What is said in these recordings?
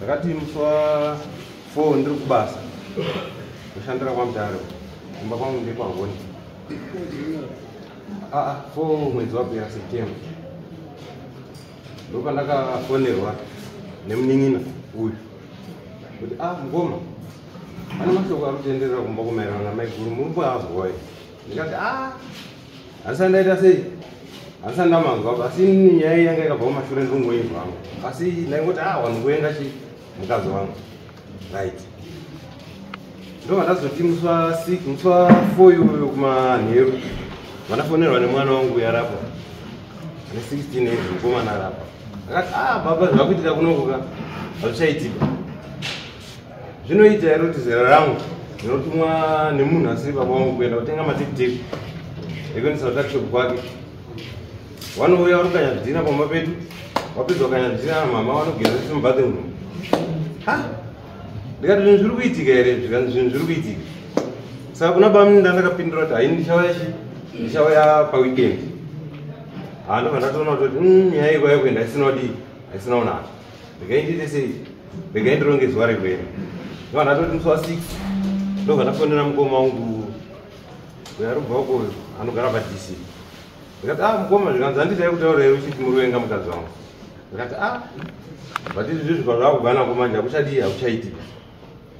Wakati mswa 4 ndiri kubasa kushandira kwa mtaro kumba kwangu ndi kwangoni 4 mwezi wapera September ndoka ndakafonerwa nemunin'ina uyu kuti mngoma ane mashoko akutenderera kumba kumaerana namaiguru muri azwayo ndikati handisandaita sei handisandamazwa asi nyaya yanga ikabva kumashure ndingoimvangu asi ndaingoti wanongoenda chi mukadzi wangu right ndo ndazoti muswa 4 uyo kumanheru vanafonerwa nemwana wangu yarapa ane 16 years mukomana arapa akati baba zvakuitika kunokuka hazvichaitika zvinoita here kuti zera rangu ndinotumwa nemunhu asiri baba wangu kuenda kutenga matekiteki ekuendesa kutakishop kwake wanouya warukanya zvidhina pamba pedu wapedza wakanya zvidhina mama wanogeza mubathroom ndikati zvinhu zviri kuitika here zvikanzi zvinhu zviri kuitika saka kuna bamuni ndandakapindura kuti haini ndichauya paweekend ndobva ndatoona kutoti nyaya ikwa yekuenda haisina unaka ndikaindite sei ndikaindironge zuva rekuenda ndobva ndatoti musi wa 6 ndobva ndafonera mukoma wangu uyarubva uko anogara paDC ndikati mukoma zvikanzi handidai kutaurira uchiti muri wenga mukadzi wangu ndikati but izvi zvizva zvakubva nako manje hakuchaitika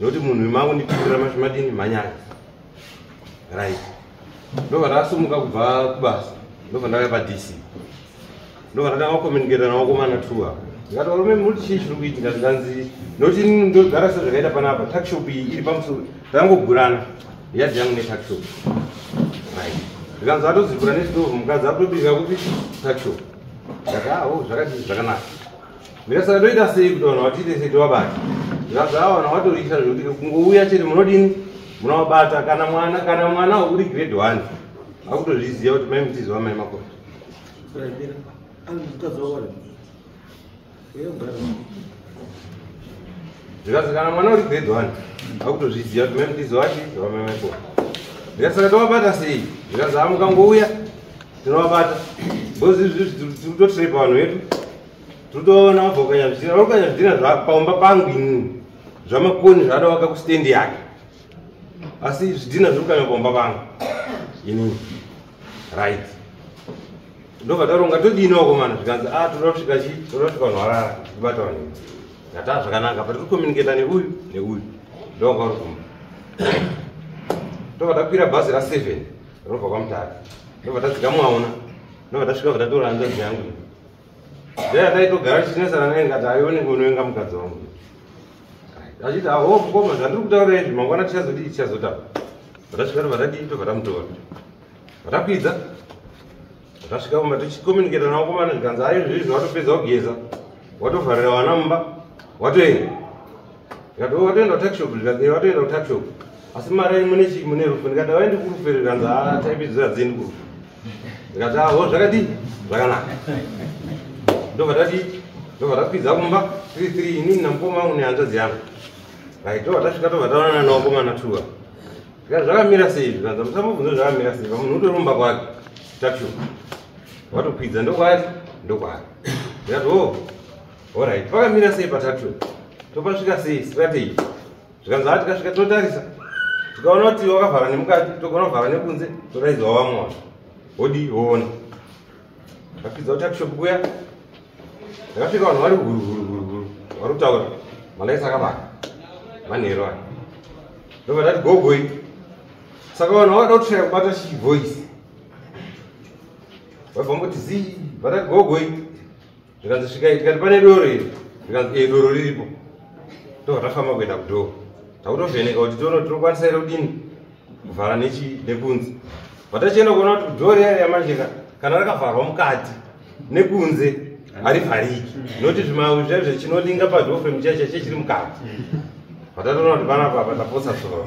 nokuti munhu wemangu ndipindira mazvimadini manyaya right ndobva ndasumuka kubva kubasa ndobva ndauya paDC ndobva ndatanga kukomuniketa navakomana 2 ndikati varume muri chii zviri kuitika zvikanzi nokuti ndogara sezvakaita panapa takshop iyi iri pamusoro ndangogurana yadhi yangu netakshop right zvikanzi atozivhura nechitovu mukadzi akutobika kupi takshop ndikati zvakati zvakanaka ndikasaka ndoita sei kuti vanhu vatiite sei tovabata zvikanzi vanhu vatoriita zvokuti kungouya chete munodini munovabata kana mwana uri grade 1 akutozviziva kuti mai mutizi wamai makoti zvikanzi kana mwana uri grade 1 akutozviziva kuti mai mutizi wachi wamai makoti ndikasaka tovabata sei zvikanzi mukangouya tinovabata bozi izvi tirikutotirepa vanhu vedu tinotoona vabva kukanya zvidhina paumba pangu inini zvamakoni zvaadavaka kustendi yake asi zvidhina zviri kukanya paumba pangu inini right ndobva taronga todini wakomana zvikanzi toda kusvika vanhu varara tibata vanhu ngata zvakanaka patiri kukomuniketa neuyu ndovanga uri kumba ndobva takwira bhazi ra7 rinobva kwamutare ndobva tadzika mwauna ndobva tasvika vatatora hanzvadzi yangu ndaitogara chichinesana naye ngati aionenge unovenga mukadzi wangu achiti mukoma zvandiri kutaura izvi mangwana tichazotapa vatasvika vatadii tobva tamutora vatakwidza vatasvika mumba tichikomuniketa navakomana zvikanzi izvi watopedza kugeza watovharira vana mumba watoenda ndikati watoenda kutakshop ndikati watoenda kutakshop asi mari mune rufu ndikati waendi kurufu zvikanzi taipedzera dzeni kurufu ndikati zvakadii zvakanaka ndobva takwidza kumba 3 inini namukoma wangu nehanzvadzi yangu right ndobva tasvika tobva taonana navakomana 2 zvikanzi zvakamira sei zvikanzi musambobvunza zvakamira sei pamunhu utorumba kwake takshop watokwidza ndokwari ndikati alright pakamira sei patakshop topasvika sei strategy zvikanzi tikasvika tinotarisa tikaona kuti wakavhara nemukati togona kuvhara nekunze todaidza wavamwe vanhu wodi woona takwidza kutakshop kuya ndakasvika vanhu vari huru vari kutaura malaisa akavaka manheru aya ndobva tati gogoi saka vanhu vavada kutoshaya kubata chivoisi vabva mboti zii vatati gogoi zvikanzi svikai tikati pane doro iri zvikanzi doro riripo ndobva tafamba kuenda kudhoo takutovheneka kuti tinokwanisa ire kudini kuvhara nekunze vatachienda kuona kuti dhoo riya yamanje kana rakavharwa mukati nekunze harivhariki noti zvimazvezve chinolinga padhofu muchacha chechiri mukati vatatoona kuti panapa pataposa soro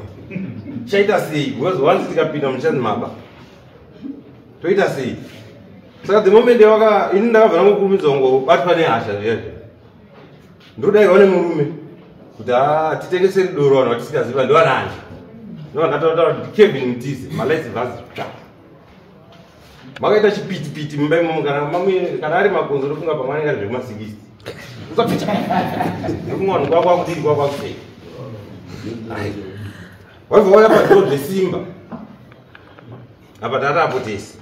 chaita sei because once tikapinda muchanzi maba toita sei saka the moment ini ndakabva nangokurumidza kungobatwa nehasha zvezve ndodaiwa nemurume kuti titengeseri doro vanhu vatisisaziva ndivanani ndovandataura kuti Kevin Mutize malaisi vhazi makaita chipitipiti mumba imomo kana ari magonzo ndofunga pamwe anenge ari zvekuma60 usapita ndofunga vanhu kwakudiri kwakupfeka waibva wauya padhoo zvesimba apa taatapotesi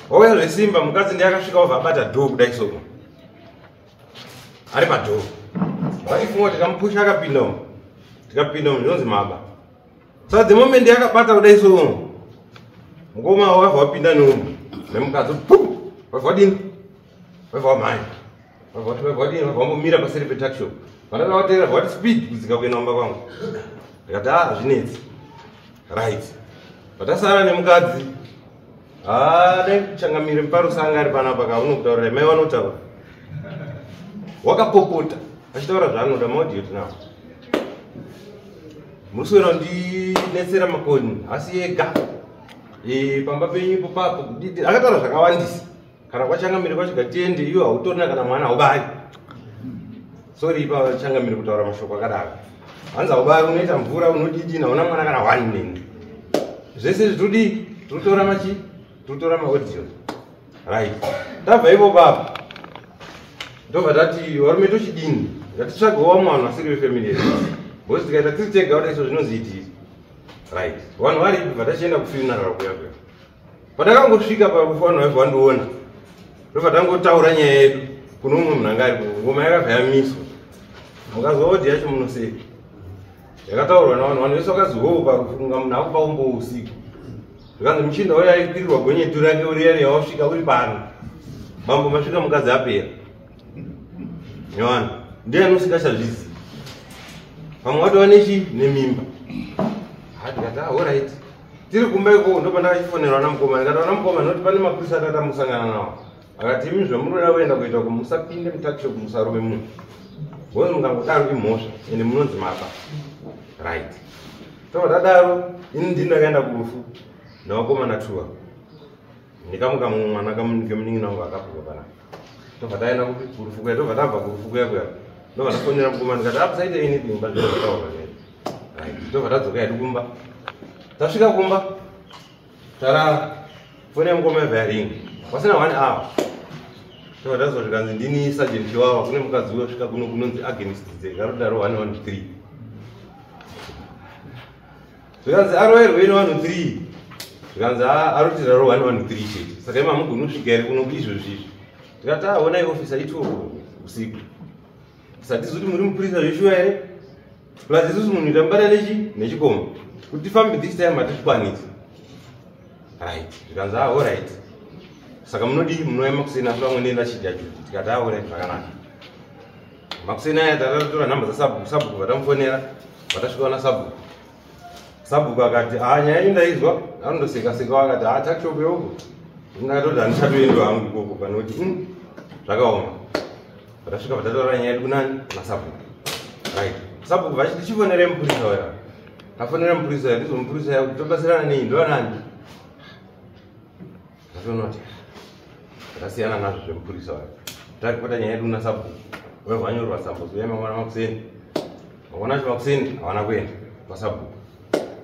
wauya zvesimba mukadzi ndiyakasvika wabva abata dhoo kudai soko ari padhoo vaifunga kuti tikamupusha tikapinda munonzi maba saka the moment yakabata kudai soko mukoma wabva wapinda nomu nemukadzi wabva wadini wabva wamhanya wabva wambomira paseri petakshop vandada watera wati speed kudzika kuenda kumba kwangu ndikati zvinetsi right vatasara nemukadzi dai kuchangamire muparusanga ari panapa kaunokutaurira mai vanotaura wakapopota achitaura zvaanoda maudiyoti navo muswera ndinetsera makoni asi yega pamba penyu ipo papo kudidi akataura zvakawandisa kana kwachangamire kwacho gatiende iwo hautorina kana mwana haubari sorry ipa changamire kutaura mashoko akadaro hanzi haubari unoita mvura unodidi nauna mwana kana 1 nenge zvese zvitodi tiritora maaudio right tabva ipo papo ndobva tati varume tochidini ngatitsvagewo mwana asiri wefamily because tikaita tiri tega kuda izvo zvinoziitiri right vanhu varipi bva tachienda kufuneral kuya patakangosvika pakufa vanhu vaibva vandiona ndobva tangotaura nyaya yedu kuno umwe munhu anga aripo ngoma yakabva yamiswa mukazoodhi yacho munoseka yakataurwa navanhu vese vakaziwo parufunga munhu akupa umbo usiku zvikanzi muchinda uya aipirirwa gonyeti rake uriyani yawasvika uri pano mambo masvika mukadzi apera nyowani ndiani usikachazvizivi pamwe watova nemimba tikati alright tiri kumba iko ndopa ndakachifonerwa namukoma ndikati namukoma noti pane mapurisa atatamusangana nawo akati imi zvamunoda kuenda kuita kuti musapinde mutakishop musarove munhu ngozi mungangodaro imhosva ende munonzi maba right tobva tadaro ini ndini ndakaenda kurufu navakomana 2 ndikamuka mwana kemunin'ina wangu akapuka panapa tobva taenda kurufu kuya tobva tabva kurufu kuya ndobva ndafonera mukoma ndikati apusaite anything bazvinotaura right tobva tadzoka hedu kumba tasvika kumba tarara foni yamukoma yabva yaringa pasina 1 hour tobva tazozvikanzi ndini sergeant chiwawa kune mukadzi wosvika kuno kunonzi against dzekarudaro 113 zvikanzi aroerwe ino 113 zvikanzi arutiraro 113 chete saka ima mugoni kusvika here kuno izvozvizvi tikati onai ofisa itoro usiku satizoti muri mupurisa zveshuwa here plus isusu munhu tambara nechikomo kuti tifambe this time hatichikwanisi right zvikanzi alright saka munodii munouya makuseni asi vamwe ndenda chidya chuti tikati alright zvakanaka makuseni aya tatatora nhamba dzasabhuku vatamufonera vatasvika wana sabhuku akati nyaya indaizwa anondoseka-seka akati takishope yoko ndakatoti handichatoendwa hangu ikoko panoti zvakaoma vatasvika vatataura nyaya yedu kunani nasabhuku right sabhuku vachitichifonere mupurisa waya afonera mupurisa waya ndizo mupurisa ya kuti tobatsirana nei ndovanani atonoti akasiyana nazvo zvemupurisa waya taripota nyaya yedu nasabhuku webva vanyorwa sambozi uya mangwana makuseni mangwana acho makuseni havana kuenda kwasabhuku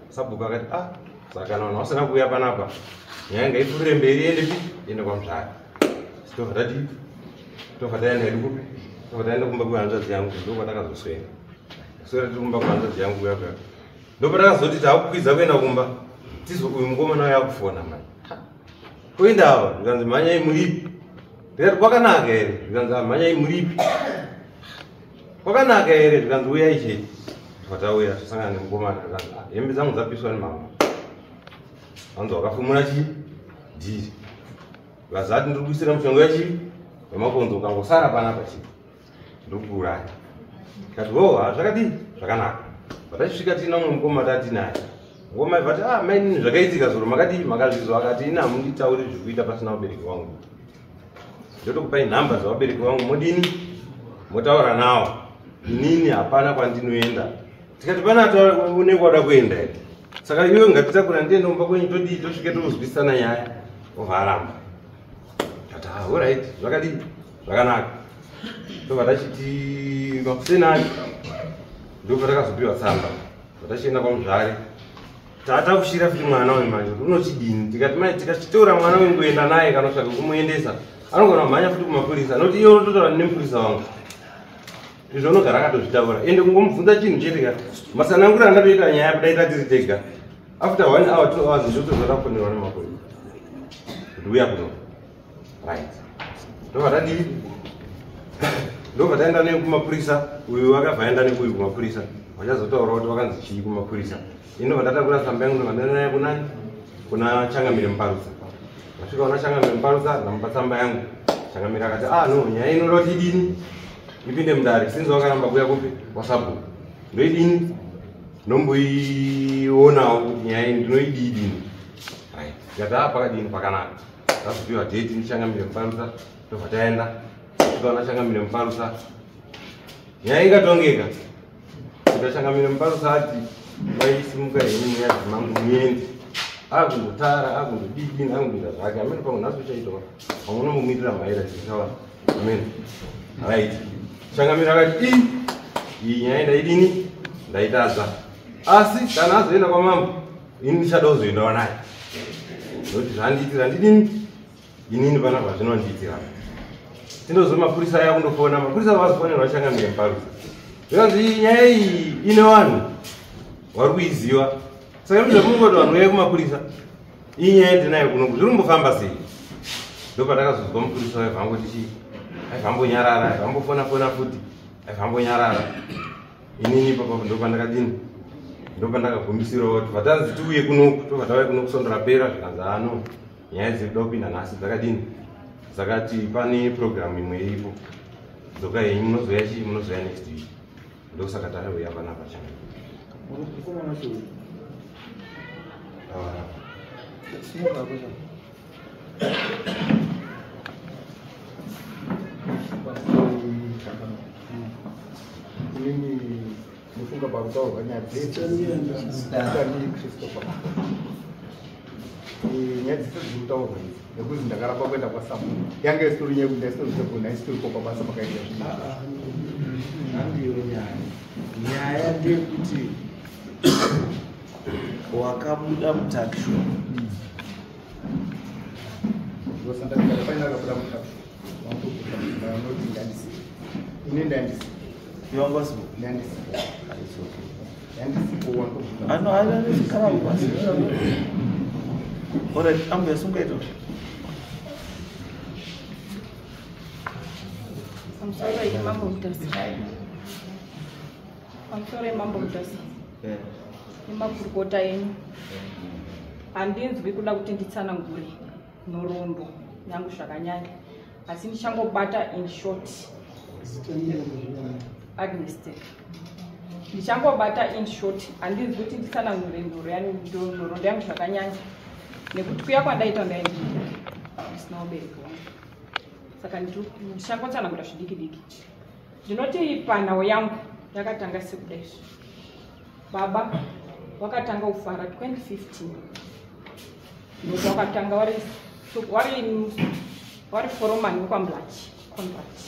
sabhuku akati saka kana vanhu vasina kuuya panapa nyaya ngaipfuurire mberi ende kwamuzvara tobva tadii tobva taenda hedu kupi tobva taenda kumba kuhanzvadzi yangu ndokwatakazoswera swera tiri kumba kuhanzvadzi yangu kuya ndopa takazoti taakukwidza kuenda kumba tizo uyu mukomana wayo akufona mani kuenda ava zvikanzi mhanyai muripi ndikati kwakanaka here zvikanzi mhanyai muripi kwakanaka here zvikanzi uyai chete tauya tasangana nemukomana zvikanzi hembe dzangu dzapiswa nemama anzi wakafumura chii dhiri zvikanzi ati ndiri kuisira mushongo yachii wemakonzo ukangosara panapa chii ndiri kuuraya tikati zvakadii zvakanaka vatasvika tiina mumwe mukoma tati naye ngoma ivati maini zvakaitika zoro makadii makazvizwa akati ina hamunditauri zviri kuita pasina ubereki wangu ndotokupai nhamba dzevabereki vangu modini motaura nawo inini hapana kwandinoenda tikati pana unenge wada kuenda here saka iwe ngatitakura ndiende kumba kwenyu todii tosvike tozwisisana nyaya ovharamba kati alright zvakadii zvakanaka tobva tachiti makusenani ndopatakazopiwa tsamba patachienda kwamuzvari tatakushira kuti mwana wemanje unochidini tikati mai tikachitora mwana wengoenda naye kana kutsvaka kumuendesa anogona kumhanya futi kumapurisa nokuti iye unototaura nemupurisa wangu izvo unogara akatozvitaura ende kungomubvunza chinhu chete ka masananguri angatoita nyaya kudaita tiri tega after 1 hour 2 hours zvotozoraponerwa nemapurisa kuti uya kuno right ndobva tadii ndobva taenda nei kumapurisa uyu wakabva aenda nekuyu kumapurisa vachazotaura kuti vakanzi chii kumapurisa indobva tatakura tsamba yangu ndobva naye kunani kuna Changamire Muparusa vasvika kuna Changamire Muparusa ndamupa tsamba yangu Changamire akati no nyaya inoda kuti idini ipinde mudare sinzi wakaramba kuya kupi wasabhuku ndoidini nomboionawo kuti nyaya iyi ndinoidii dini right tikati pakadini pakanaka tazopiwa date ndiChangamire Muparusa ndobva taenda tikaona Changamire Muparusa nyaya ingatongeka tika Changamire Muparusa ati maisimuka henyu nyaya dzemangu muende akundotara akundodidini akundoita zvake amene pamwe nhasi uchaitwa pamwe unombomuitira mhaira zvichawana amen right Changamire akati iyi nyaya ndaidini ndaitadza asi kana azoenda kwamambo ini ndichada kuzoendawo naye nokuti zvandiitira ndidini inini panapa zvinondiitira tindozwe mapurisa aya kundofona mapurisa vazofonerwa Changamire Muparusa zvikanzi iyi nyaya iyi ine vanhu vari kuiziva saka mizvamunongoti vanhu uyai kumapurisa iyi nyaya ndinayo kunoku zviri kumbofamba sei ndopatakazozwa mupurisa waivhangoti chii aivhambonyarara aivhambofona futi aivhambonyarara inini ipapo ndopandakadini ndopandakagumbisirawo kuti vatanzi tiuye kunoku tobva tauya kunoku sondora pera zvikanzi no nyaya dziri kuda kupinda nhasi dzakadini dzakati pane programu imwe iripo dzoka henyu munozoya chii munozoya next week ndosaka tarauya panapa Changamire inini mufunga pakutaurwa nyaya dzedzetani Christopher nyaya dzisiri kutaurwa idzi nekuti ndakaramba kuenda kwasamu yange isitori nyaya kuti ndaisitoritogona isitoriko pabasa pakaita handiyo nyaya ndeyekuti wakabuda mutakisho ndosandaapainakabuda mutakisho wanoti ndandisi ine ndandisi yongosibo ndandisi alright ambuye sungaito I'm sorry, Mambo Mtasi. I'm sorry, Mambo Mtasi. Nemakurukota yenyu. Handinzwi kuda kuti nditsanangure nhoroondo yangu zvakanyanya. Asi ndichangobata in short. Agnes Tech. Ndichangobata in short. Handinzwi kuti nditsanangure nhoroondo yangu zvakanyanya. Nekuti kuya kwandaita ndaenda ndisina ubereki wangu. Saka ndichangotsanangura zvidiki diki. Ndinoti panhau yangu yakatanga sekudai. Baba wakatanga kufara 2015. Ndipo wakatanga wari foreman wekwamulachi contract.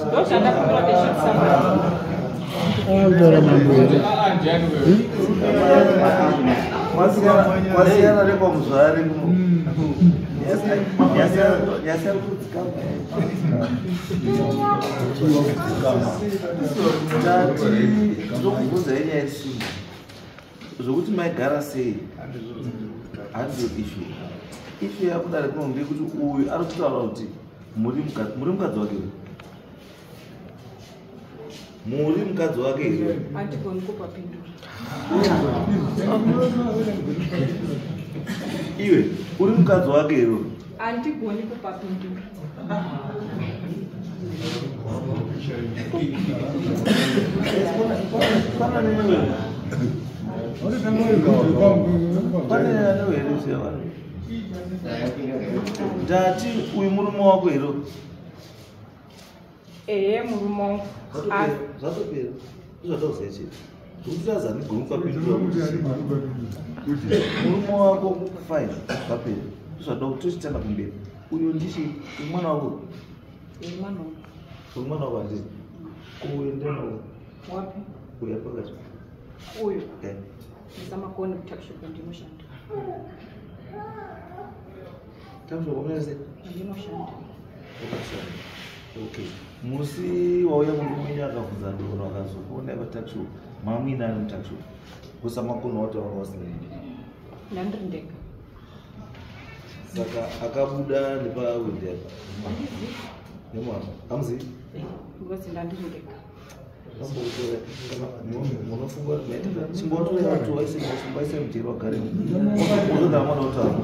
Ndoshanda kurotation safari. Kwasiyana nekwamuzvari ndokubvunzai nyaya yesimba zvokuti maigara sei handizo ishu yakudare kuno ndekuti uyu ari kutaura kuti muri mukadzi wake muri mukadzi wake here Andigoni kupa pindura. iwe uri mukadzi wake here Andigoni kupa pindura. pane anoheresiya vanhu ndati uyu murume wako hero murume wangu zvatopera zvatakuziva chete ukutazani gonukapindura murume wako fine zvapera zvada kuti tochitanga kumberi uyo ndichi umwana wako umwana wako handii kuendanawo wapi uya pakati uyu ndisamakoni kutakishopo ndinoshanda takishopo mese ndinoshanda okay musi wauya murumenyu akabvunza ndogona akazokuona patakishopo mamwina ari mutakishopo kusamakoni wataura wasinei ndandiri ndega saka akabuda nepawindi yapa nemwana hamuzivi ngozi ndandiri ndega munofunga chimbotora watu waise mujeri wagare uzoda mwana utaura